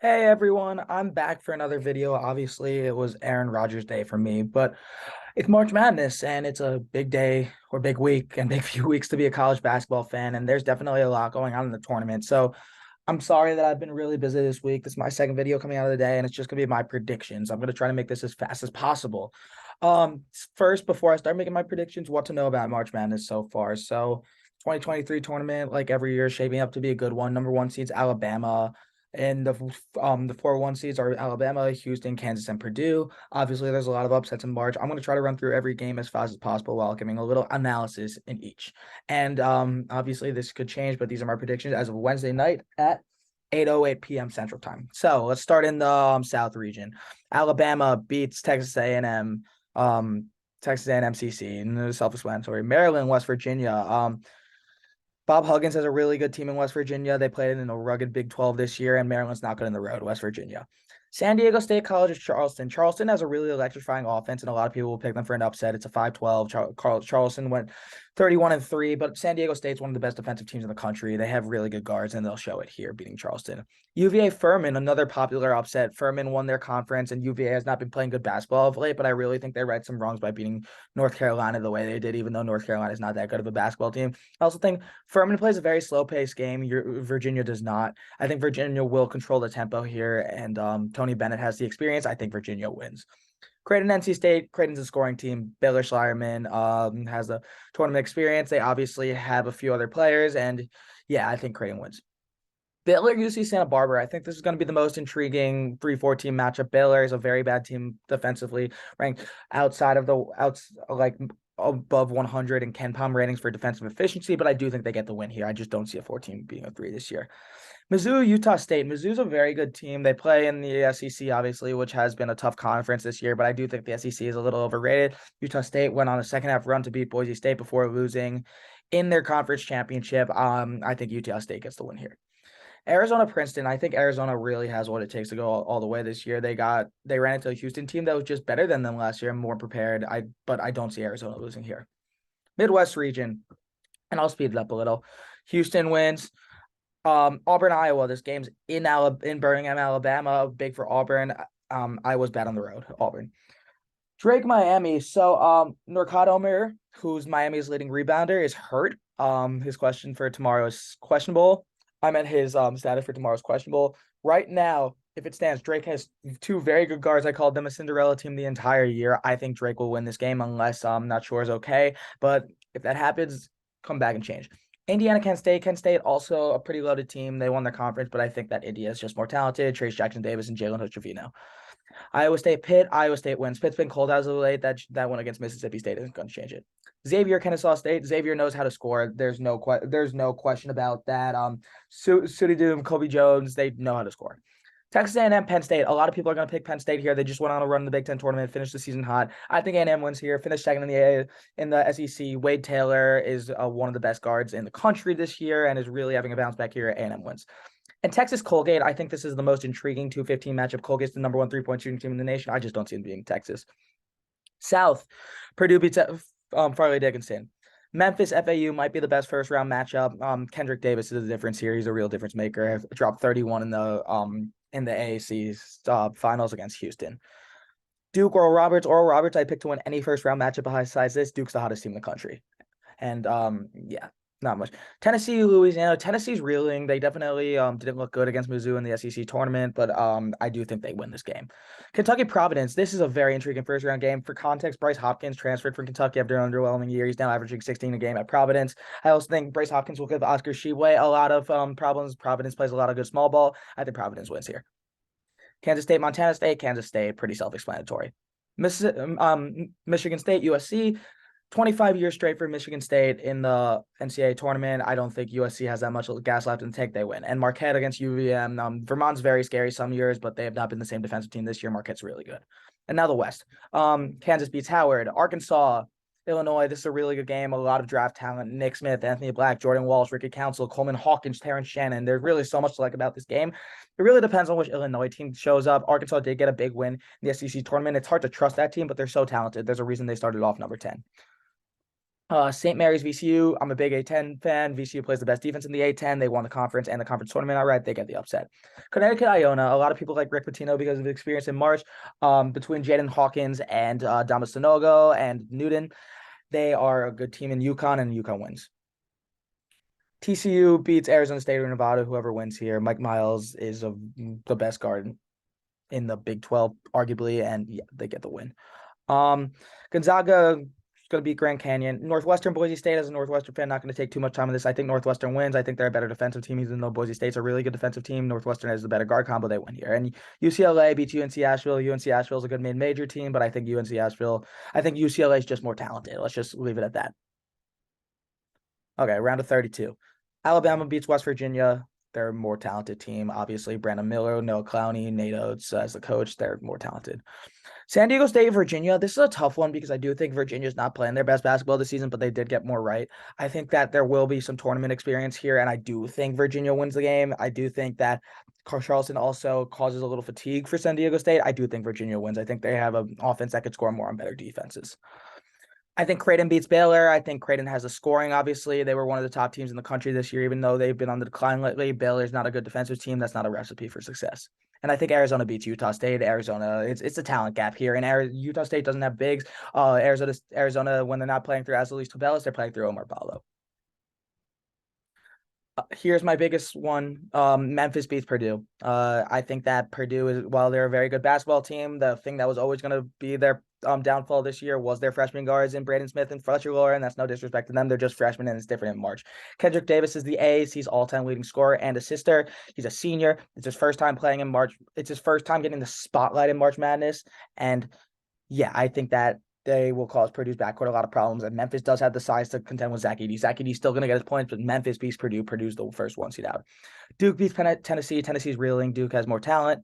Hey everyone, I'm back for another video. Obviously, it was Aaron Rodgers Day for me, but it's March Madness and it's a big day or big week and big few weeks to be a college basketball fan. And there's definitely a lot going on in the tournament. So I'm sorry that I've been really busy this week. This is my second video coming out of the day, and it's just gonna be my predictions. I'm gonna try to make this as fast as possible. First, before I start making my predictions, what to know about March Madness so far. So 2023 tournament, like every year, shaping up to be a good one. Number one seeds Alabama. And the 4-1 seeds are Alabama, Houston, Kansas, and Purdue. Obviously, there's a lot of upsets in March. I'm going to try to run through every game as fast as possible while giving a little analysis in each. And obviously, this could change, but these are my predictions as of Wednesday night at 8:08 p.m. Central Time. So let's start in the South region. Alabama beats Texas A&M, Texas A&M CC, and self-explanatory. Maryland, West Virginia. Bob Huggins has a really good team in West Virginia. They played in a rugged Big 12 this year, and Maryland's not good in the road, West Virginia. San Diego State College is Charleston. Charleston has a really electrifying offense, and a lot of people will pick them for an upset. It's a 5-12. Charleston went 31-3, but San Diego State's one of the best defensive teams in the country. They have really good guards, and they'll show it here, beating Charleston. UVA Furman, another popular upset. Furman won their conference, and UVA has not been playing good basketball of late, but I really think they right some wrongs by beating North Carolina the way they did, even though North Carolina is not that good of a basketball team. I also think Furman plays a very slow-paced game. Virginia does not. I think Virginia will control the tempo here, and Tony Bennett has the experience. I think Virginia wins. Creighton, NC State. Creighton's a scoring team. Baylor Schleierman has the tournament experience. They obviously have a few other players, and yeah, I think Creighton wins. Baylor, UC Santa Barbara. I think this is going to be the most intriguing 3-4 team matchup. Baylor is a very bad team defensively, ranked outside of the like above 100 in KenPom ratings for defensive efficiency, but I do think they get the win here. I just don't see a 14 being a 3 this year. Mizzou, Utah State. Mizzou's a very good team. They play in the SEC, obviously, which has been a tough conference this year, but I do think the SEC is a little overrated. Utah State went on a second half run to beat Boise State before losing in their conference championship. I think Utah State gets the win here. Arizona Princeton, I think Arizona really has what it takes to go all the way this year. They ran into a Houston team that was just better than them last year and more prepared. But I don't see Arizona losing here. Midwest region, and I'll speed it up a little. Houston wins. Auburn, Iowa. This game's in Birmingham, Alabama. Big for Auburn. Iowa's bad on the road. Auburn. Drake, Miami. So Nurkic Omer, who's Miami's leading rebounder, is hurt. His question for tomorrow is questionable. I meant his status for tomorrow is questionable. Right now, if it stands, Drake has two very good guards. I called them a Cinderella team the entire year. I think Drake will win this game unless I'm not sure is okay. But if that happens, come back and change. Indiana, Kent State. Kent State also a pretty loaded team. They won their conference, but I think that India is just more talented. Trace Jackson Davis and Jalen Hood-Schifino. Iowa State, Pitt. Iowa State wins. Pitt's been cold as of late. That one against Mississippi State isn't going to change it. Xavier, Kennesaw State. Xavier knows how to score. There's no question about that. Sudi Doom, Kobe Jones, they know how to score. Texas A&M, Penn State. A lot of people are going to pick Penn State here. They just went on a run in the Big Ten tournament, finished the season hot. I think A&M wins here. Finished second in the SEC. Wade Taylor is one of the best guards in the country this year and is really having a bounce back here. A&M wins. And Texas Colgate, I think this is the most intriguing 2-15 matchup. Colgate's the number one 3-point shooting team in the nation. I just don't see them being Texas. South, Purdue beats Farley Dickinson. Memphis FAU might be the best first round matchup. Kendrick Davis is the difference here. He's a real difference maker. Have dropped 31 in the AAC's finals against Houston. Duke, Oral Roberts. Oral Roberts, I picked to win any first round matchup besides this. Duke's the hottest team in the country. And yeah, not much. Tennessee, Louisiana. Tennessee's reeling. They definitely didn't look good against Mizzou in the SEC tournament, but I do think they win this game. Kentucky, Providence. This is a very intriguing first round game. For context, Bryce Hopkins transferred from Kentucky after an underwhelming year. He's now averaging 16 a game at Providence. I also think Bryce Hopkins will give Oscar Tshiebwe a lot of problems. Providence plays a lot of good small ball. I think Providence wins here. Kansas State, Montana State. Kansas State, pretty self-explanatory. Michigan State, USC. 25 years straight for Michigan State in the NCAA tournament. I don't think USC has that much gas left in the tank. They win. And Marquette against UVM. Vermont's very scary some years, but they have not been the same defensive team this year. Marquette's really good. And now the West. Kansas beats Howard. Arkansas, Illinois. This is a really good game. A lot of draft talent. Nick Smith, Anthony Black, Jordan Walsh, Ricky Council, Coleman Hawkins, Terrence Shannon. There's really so much to like about this game. It really depends on which Illinois team shows up. Arkansas did get a big win in the SEC tournament. It's hard to trust that team, but they're so talented. There's a reason they started off number 10. St. Mary's VCU. I'm a big A10 fan. VCU plays the best defense in the A10. They won the conference and the conference tournament outright. They get the upset. Connecticut Iona. A lot of people like Rick Pitino because of the experience in March. Between Jaden Hawkins and Damas Sanogo and Newton, they are a good team in UConn, and UConn wins. TCU beats Arizona State or Nevada. Whoever wins here. Mike Miles is the best guard in the Big 12, arguably, and yeah, they get the win. Gonzaga is going to beat Grand Canyon. Northwestern, Boise State, as a Northwestern fan, not going to take too much time on this. I think Northwestern wins. I think they're a better defensive team, even though Boise State's a really good defensive team. Northwestern has the better guard combo. They win here. And UCLA beats UNC Asheville. UNC Asheville is a good mid-major team, but I think I think UCLA is just more talented. Let's just leave it at that. Okay, round of 32. Alabama beats West Virginia. They're a more talented team. Obviously, Brandon Miller, Noah Clowney, Nate Oates as the coach. They're more talented. San Diego State, Virginia. This is a tough one because I do think Virginia's not playing their best basketball this season, but they did get more right. I think that there will be some tournament experience here, and I do think Virginia wins the game. I do think that Carl Charleston also causes a little fatigue for San Diego State. I do think Virginia wins. I think they have an offense that could score more on better defenses. I think Creighton beats Baylor. I think Creighton has a scoring, obviously. They were one of the top teams in the country this year, even though they've been on the decline lately. Baylor's not a good defensive team. That's not a recipe for success. And I think Arizona beats Utah State. Arizona, it's a talent gap here. And Utah State doesn't have bigs. Arizona, when they're not playing through Azulis Tubelis, they're playing through Omar Ballo. Here's my biggest one. Memphis beats Purdue. I think that Purdue is, while they're a very good basketball team, the thing that was always going to be their downfall this year was their freshman guards in Braden Smith and Fletcher Loyer, and that's no disrespect to them. They're just freshmen, and it's different in March. Kendrick Davis is the ace. He's all-time leading scorer and assister. He's a senior. It's his first time playing in March. It's his first time getting the spotlight in March Madness, and yeah, I think that they will cause Purdue's backcourt a lot of problems. And Memphis does have the size to contend with Zach Edey. Zach Edey's still going to get his points, but Memphis beats Purdue. Purdue's the first one seed out. Duke beats Tennessee. Tennessee's reeling. Duke has more talent.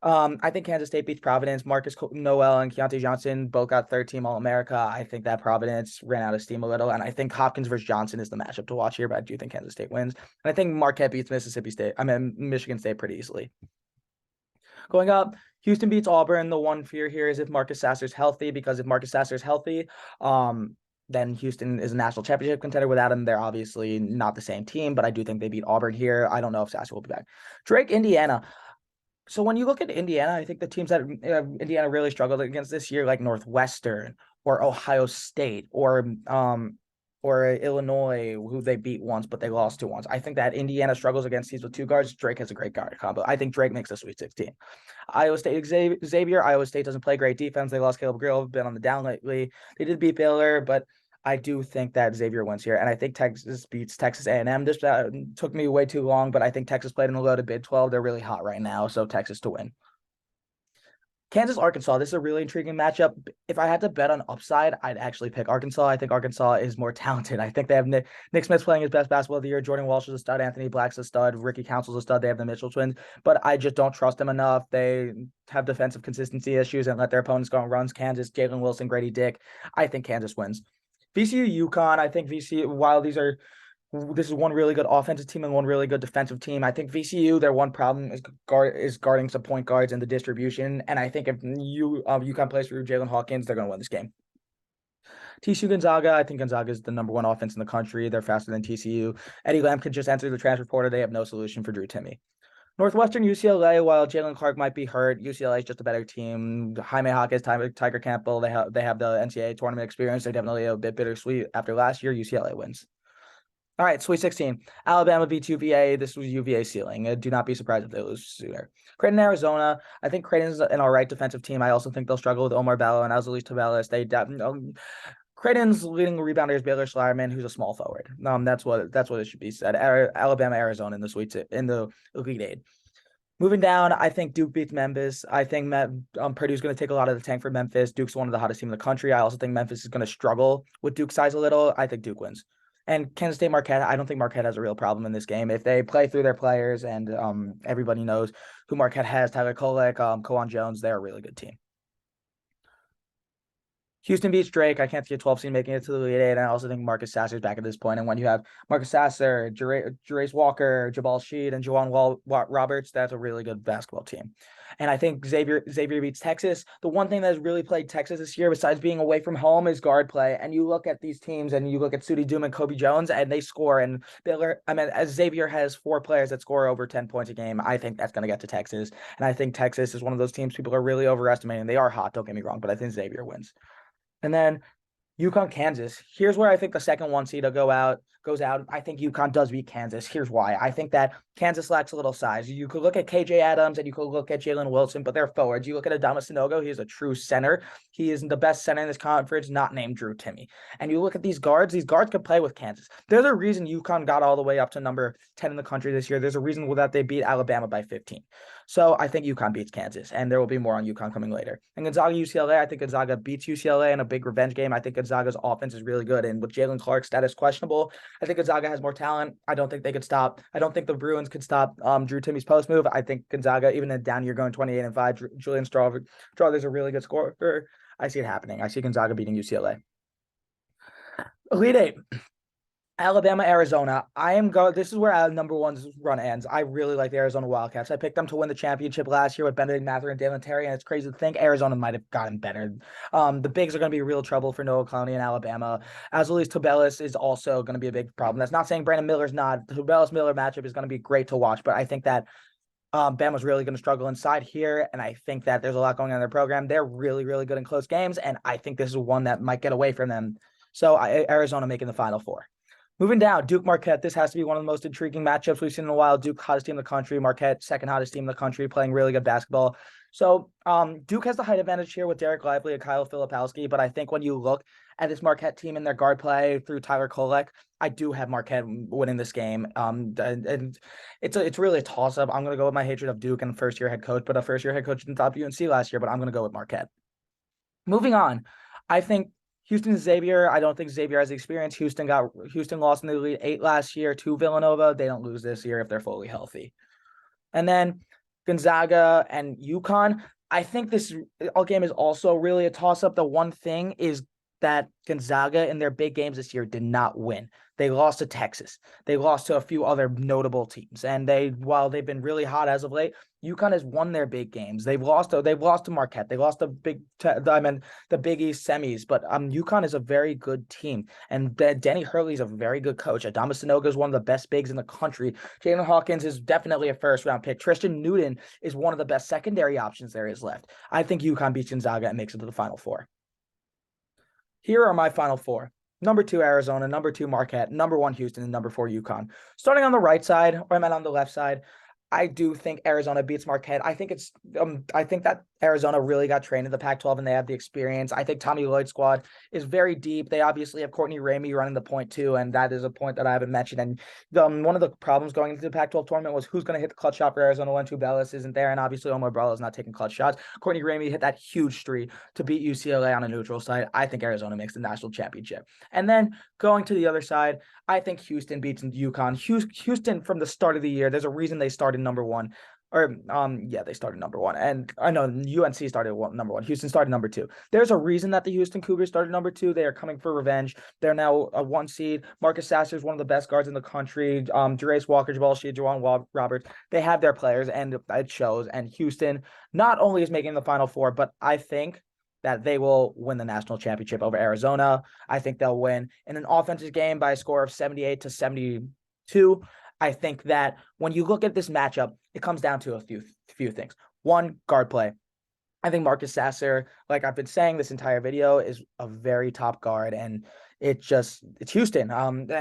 I think Kansas State beats Providence. Marcus Noel and Keontae Johnson both got third team All-America. I think that Providence ran out of steam a little, and I think Hopkins versus Johnson is the matchup to watch here, but I do think Kansas State wins. And I think Marquette beats Michigan State pretty easily. Going up, Houston beats Auburn. The one fear here is if Marcus Sasser's healthy, because if Marcus Sasser's healthy, then Houston is a national championship contender. Without him, they're obviously not the same team, but I do think they beat Auburn here. I don't know if Sasser will be back. Drake, Indiana. So when you look at Indiana, I think the teams that Indiana really struggled against this year, like Northwestern or Ohio State or Illinois, who they beat once, but they lost to once. I think that Indiana struggles against these with two guards. Drake has a great guard combo. I think Drake makes the Sweet 16. Iowa State, Xavier. Iowa State doesn't play great defense. They lost Caleb Grill, been on the down lately. They did beat Baylor, but I do think that Xavier wins here, and I think Texas beats Texas A&M. This took me way too long, but I think Texas played in a loaded Big 12. They're really hot right now, so Texas to win. Kansas, Arkansas. This is a really intriguing matchup. If I had to bet on upside, I'd actually pick Arkansas. I think Arkansas is more talented. I think they have Nick Smith's playing his best basketball of the year. Jordan Walsh is a stud. Anthony Black's a stud. Ricky Council's a stud. They have the Mitchell twins, but I just don't trust them enough. They have defensive consistency issues and let their opponents go on runs. Kansas, Jalen Wilson, Grady Dick. I think Kansas wins. VCU, UConn. I think VCU, while this is one really good offensive team and one really good defensive team. I think VCU, their one problem is guarding some point guards and the distribution. And I think if UConn plays through Jalen Hawkins, they're going to win this game. TCU, Gonzaga. I think Gonzaga is the number one offense in the country. They're faster than TCU. Eddie Lamb could just enter the transfer portal. They have no solution for Drew Timme. Northwestern, UCLA. While Jalen Clark might be hurt, UCLA is just a better team. Jaime Jaquez, Tiger Campbell. They have the NCAA tournament experience. They're definitely a bit bittersweet after last year. UCLA wins. All right, Sweet 16. Alabama beats UVA. This was UVA's ceiling. Do not be surprised if they lose sooner. Creighton, Arizona. I think Creighton's an all right defensive team. I also think they'll struggle with Omar Ballo and Azulis Tubelis. Creighton's leading rebounder is Baylor Schleierman, who's a small forward. That's what it should be said. Alabama, Arizona in the Elite Eight. Moving down, I think Duke beats Memphis. I think Purdue's going to take a lot of the tank for Memphis. Duke's one of the hottest teams in the country. I also think Memphis is going to struggle with Duke's size a little. I think Duke wins. And Kansas State, Marquette, I don't think Marquette has a real problem in this game. If they play through their players and everybody knows who Marquette has, Tyler Kolek, Kowan Jones, they're a really good team. Houston beats Drake. I can't see a 12 seed making it to the Elite Eight. And I also think Marcus Sasser is back at this point. And when you have Marcus Sasser, Jarace Walker, Jabal Sheed, and Juwan Roberts, that's a really good basketball team. And I think Xavier beats Texas. The one thing that has really played Texas this year, besides being away from home, is guard play. And you look at these teams, and you look at Sudi Doom and Kobe Jones, and they score. And as Xavier has 4 players that score over 10 points a game, I think that's going to get to Texas. And I think Texas is one of those teams people are really overestimating. They are hot, don't get me wrong, but I think Xavier wins. And then UConn, Kansas. Here's where I think the second 1 seed goes out. I think UConn does beat Kansas. Here's why. I think that Kansas lacks a little size. You could look at KJ Adams and you could look at Jalen Wilson, but they're forwards. You look at Adama Sanogo, he's a true center. He is the best center in this conference, not named Drew Timme. And you look at these guards can play with Kansas. There's a reason UConn got all the way up to number 10 in the country this year. There's a reason that they beat Alabama by 15. So I think UConn beats Kansas, and there will be more on UConn coming later. And Gonzaga, UCLA, I think Gonzaga beats UCLA in a big revenge game. I think Gonzaga's offense is really good, and with Jalen Clark's status questionable, I think Gonzaga has more talent. I don't think they could stop. I don't think the Bruins could stop Drew Timme's post move. I think Gonzaga, even in down year going 28-5, Julian Strawther's a really good scorer. I see it happening. I see Gonzaga beating UCLA. Elite Eight. Alabama, Arizona. This is where our number 1's run ends. I really like the Arizona Wildcats. I picked them to win the championship last year with Benedict Mather and Dalen Terry, and it's crazy to think Arizona might have gotten better. The bigs are going to be real trouble for Noah Clowney in Alabama. Azuolas Tubelis is also going to be a big problem. That's not saying Brandon Miller's not. The Tubelis-Miller matchup is going to be great to watch, but I think that Bama's really going to struggle inside here, and I think that there's a lot going on in their program. They're really, really good in close games, and I think this is one that might get away from them. So Arizona making the Final Four. Moving down, Duke Marquette. This has to be one of the most intriguing matchups we've seen in a while. Duke, hottest team in the country. Marquette, second hottest team in the country, playing really good basketball. So Duke has the height advantage here with Derek Lively and Kyle Filipowski. But I think when you look at this Marquette team and their guard play through Tyler Kolek, I do have Marquette winning this game. And it's really a toss-up. I'm going to go with my hatred of Duke and first-year head coach. But a first-year head coach didn't top UNC last year. But I'm going to go with Marquette. Moving on, I think Houston Xavier. I don't think Xavier has the experience. Houston lost in the Elite Eight last year to Villanova. They don't lose this year if they're fully healthy. And then Gonzaga and UConn. I think this game is also really a toss-up. The one thing is that Gonzaga in their big games this year did not win. They lost to Texas. They lost to a few other notable teams. And while they've been really hot as of late, UConn has won their big games. They've lost to Marquette. They lost the Big East semis. But UConn is a very good team. And Denny Hurley is a very good coach. Adama Sanogo is one of the best bigs in the country. Jalen Hawkins is definitely a first-round pick. Tristan Newton is one of the best secondary options there is left. I think UConn beats Gonzaga and makes it to the Final Four. Here are my Final Four. Number 2, Arizona. Number 2, Marquette. Number 1, Houston. And number 4, UConn. Starting on the right side, or on the left side, I do think Arizona beats Marquette. I think that Arizona really got trained in the Pac-12 and they have the experience. I think Tommy Lloyd's squad is very deep. They obviously have Courtney Ramey running the point too, and that is a point that I haven't mentioned. And one of the problems going into the Pac-12 tournament was who's going to hit the clutch shot for Arizona when Tubelis isn't there, and obviously Omar Barla is not taking clutch shots. Courtney Ramey hit that huge three to beat UCLA on a neutral site. I think Arizona makes the national championship. And then going to the other side, I think Houston beats UConn. Houston from the start of the year, there's a reason they started number 1. They started number 1. And I know UNC started number 1. Houston started number 2. There's a reason that the Houston Cougars started number 2. They are coming for revenge. They're now a 1 seed. Marcus Sasser is one of the best guards in the country. Jarace Walker, Jabal Sheed, Juwan Roberts. They have their players, and it shows. And Houston not only is making the Final Four, but I think that they will win the national championship over Arizona. I think they'll win in an offensive game by a score of 78-72. I think that when you look at this matchup, it comes down to a few things. 1, guard play. I think Marcus Sasser, like I've been saying this entire video, is a very top guard, and it's Houston. And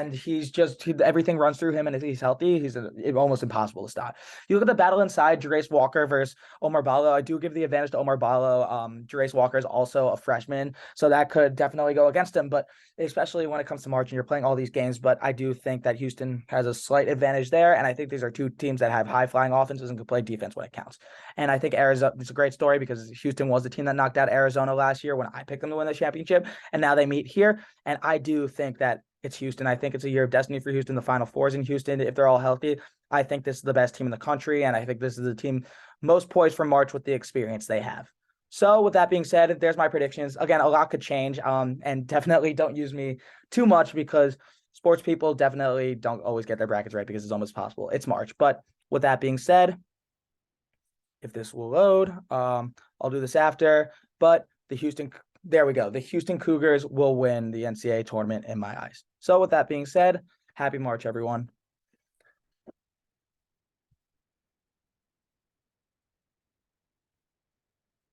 everything runs through him, and if he's healthy, he's almost impossible to stop. You look at the battle inside, Jarace Walker versus Omar Ballo. I do give the advantage to Omar Ballo. Jarace Walker is also a freshman, so that could definitely go against him, but especially when it comes to March and you're playing all these games. But I do think that Houston has a slight advantage there, and I think these are two teams that have high-flying offenses and can play defense when it counts. And I think Arizona, it's a great story because Houston was the team that knocked out Arizona last year when I picked them to win the championship, and now they meet here. And I do think that it's Houston. I think it's a year of destiny for Houston. The Final Four is in Houston. If they're all healthy, I think this is the best team in the country, and I think this is the team most poised for March with the experience they have. So with that being said, there's my predictions. Again, a lot could change. And definitely don't use me too much because sports people definitely don't always get their brackets right because it's almost possible. It's March. But with that being said, if this will load, I'll do this after. But there we go. The Houston Cougars will win the NCAA tournament in my eyes. So with that being said, happy March, everyone.